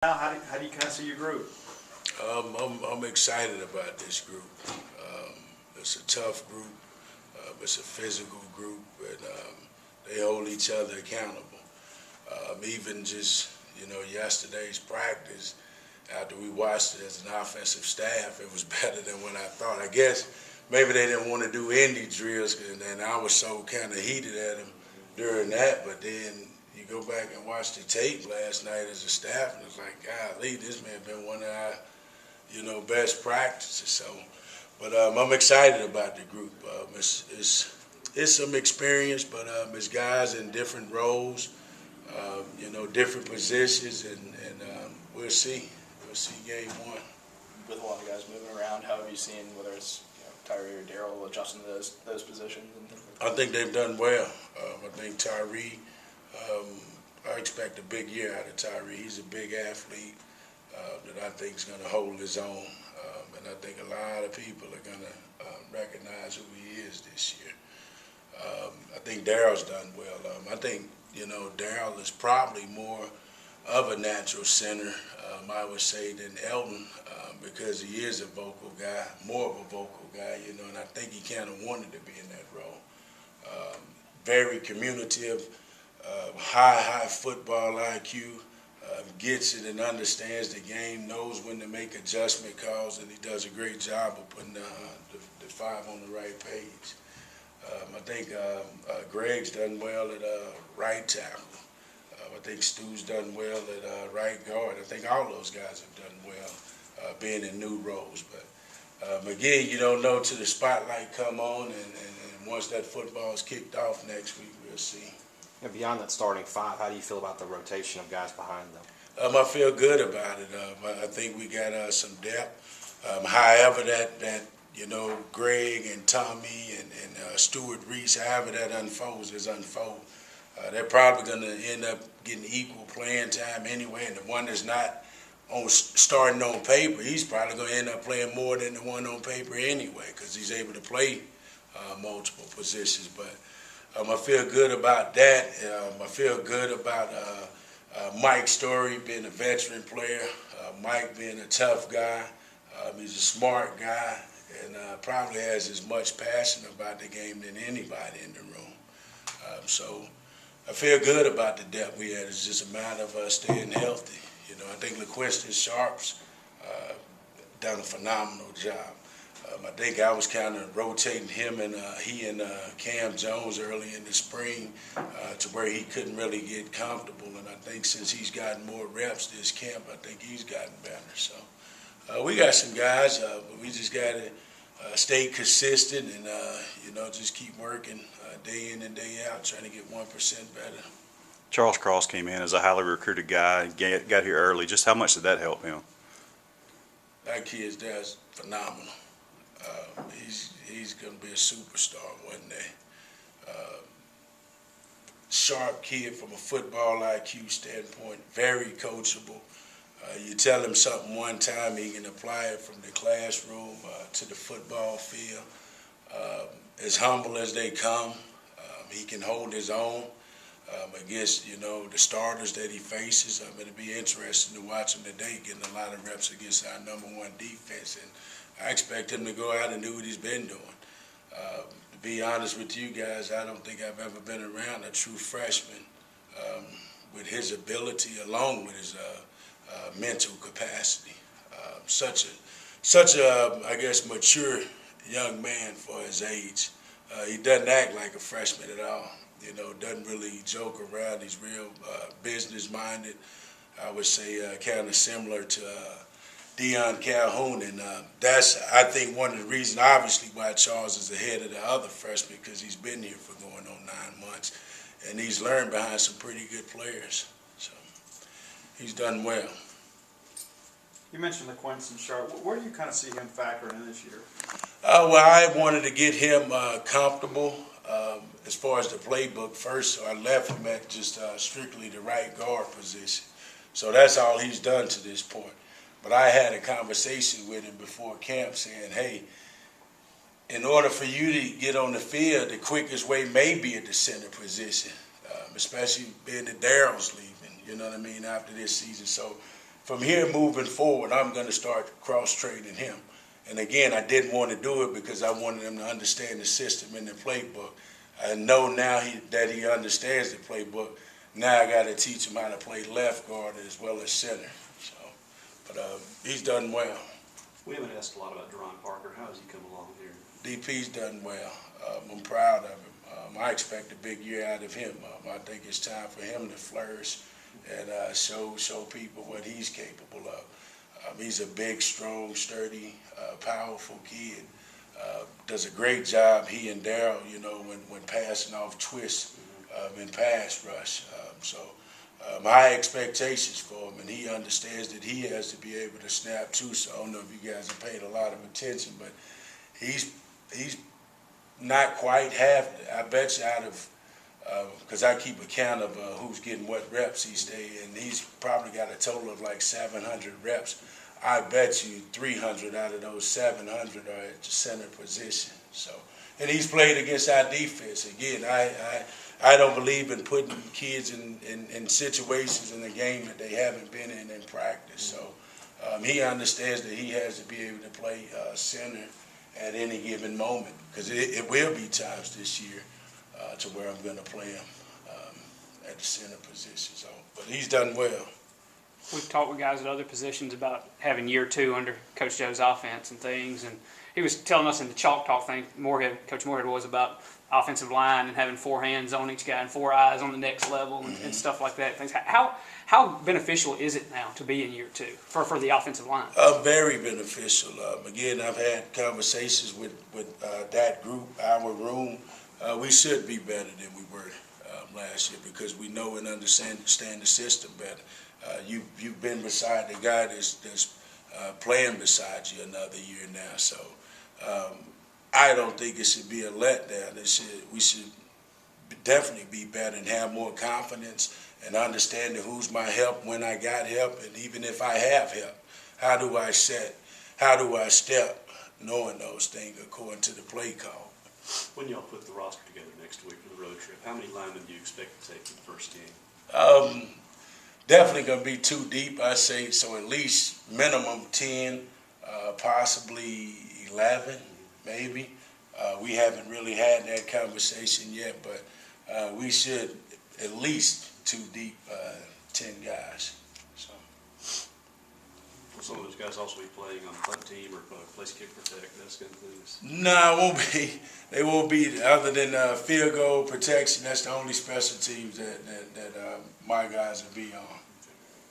How do you kind of see your group? I'm excited about this group. It's a tough group. It's a physical group, and they hold each other accountable. Even just yesterday's practice, after we watched it as an offensive staff, it was better than what I thought. I guess maybe they didn't want to do Indy drills, and I was so kind of heated at them during that. But then you go back and watch the tape last night as a staff, and it's like, golly, this may have been one of our best practices. So, but I'm excited about the group. It's some experience, but it's guys in different roles, different positions, and we'll see. We'll see game one. With a lot of guys moving around, how have you seen whether it's Tyree or Daryl adjusting to those positions? I think they've done well. I think Tyree, I expect a big year out of Tyree. He's a big athlete that I think is going to hold his own. And I think a lot of people are going to recognize who he is this year. I think Daryl's done well. I think, Daryl is probably more of a natural center, I would say, than Elton because he is a vocal guy, more of a vocal guy, and I think he kind of wanted to be in that role. Very communicative, high football IQ, gets it and understands the game, knows when to make adjustment calls, and he does a great job of putting the five on the right page. I think Greg's done well at right tackle. I think Stu's done well at right guard. I think all those guys have done well being in new roles. But again, you don't know till the spotlight come on, and once that football is kicked off next week, we'll see. And beyond that starting five, how do you feel about the rotation of guys behind them? I feel good about it. I think we got some depth. However, that Greg and Tommy and Stuart Reese, however that unfolds, they're probably going to end up getting equal playing time anyway. And the one that's not starting on paper, he's probably going to end up playing more than the one on paper anyway because he's able to play multiple positions. But I feel good about that. I feel good about Mike Story being a veteran player, Mike being a tough guy. He's a smart guy and probably has as much passion about the game than anybody in the room. So I feel good about the depth we had. It's just a matter of us staying healthy. I think LaQuiston Sharp's done a phenomenal job. I think I was kind of rotating him and Cam Jones early in the spring to where he couldn't really get comfortable. And I think since he's gotten more reps this camp, I think he's gotten better. So we got some guys, but we just got to stay consistent and, just keep working day in and day out, trying to get 1% better. Charles Cross came in as a highly recruited guy, got here early. Just how much did that help him? That kid's that's phenomenal. He's going to be a superstar one day. Sharp kid from a football IQ standpoint, very coachable. You tell him something one time, he can apply it from the classroom to the football field. As humble as they come, he can hold his own against, the starters that he faces. It'll be interesting to watch him today, getting a lot of reps against our number one defense. And I expect him to go out and do what he's been doing. To be honest with you guys, I don't think I've ever been around a true freshman with his ability along with his mental capacity. Such a, I guess, mature young man for his age. He doesn't act like a freshman at all. Doesn't really joke around. He's real business-minded. I would say kind of similar to Deion Calhoun, and that's, I think, one of the reasons, obviously, why Charles is ahead of the other freshmen, because he's been here for going on 9 months, and he's learned behind some pretty good players. So he's done well. You mentioned LaQuiston Sharp. Where do you kind of see him factoring in this year? Well, I wanted to get him comfortable as far as the playbook first, so I left him at just strictly the right guard position. So that's all he's done to this point. But I had a conversation with him before camp saying, hey, in order for you to get on the field, the quickest way may be at the center position, especially being that Daryl's leaving, after this season. So from here moving forward, I'm going to start cross-training him. And again, I didn't want to do it because I wanted him to understand the system and the playbook. I know now that he understands the playbook. Now I got to teach him how to play left guard as well as center. So, but he's done well. We haven't asked a lot about Deron Parker. How has he come along here? DP's done well. I'm proud of him. I expect a big year out of him. I think it's time for him to flourish and show people what he's capable of. He's a big, strong, sturdy, powerful kid. Does a great job, he and Daryl, when passing off twists in pass rush. My expectations for him, and he understands that he has to be able to snap too. So I don't know if you guys have paid a lot of attention, but he's not quite half. I bet you out of because I keep account of who's getting what reps each day, and he's probably got a total of like 700 reps. I bet you 300 out of those 700 are at the center position. So, and he's played against our defense. Again, I don't believe in putting kids in situations in the game that they haven't been in practice. So he understands that he has to be able to play center at any given moment, because it will be times this year to where I'm going to play him at the center position. So, but he's done well. We've talked with guys at other positions about having year two under Coach Joe's offense and things, and he was telling us in the chalk talk thing, Coach Moorhead was about offensive line and having 4 hands on each guy and 4 eyes on the next level and stuff like that. Things. How beneficial is it now to be in year two for the offensive line? Very beneficial. Again, I've had conversations with that group, our room. We should be better than we were last year because we know and understand the system better. You've been beside the guy that's playing beside you another year now, so I don't think it should be a letdown. We should definitely be better and have more confidence and understanding who's my help when I got help, and even if I have help, how do I step, knowing those things according to the play call. When y'all put the roster together next week for the road trip, how many linemen do you expect to take for the first game? Definitely going to be 2 deep, I say, so at least minimum 10, possibly 11, maybe. We haven't really had that conversation yet, but we should at least 2 deep, 10 guys. So. Will some of those guys also be playing on the punt team or place kick protect, those kind of things? No, it won't be. They won't be other than field goal protection. That's the only special teams that my guys will be on.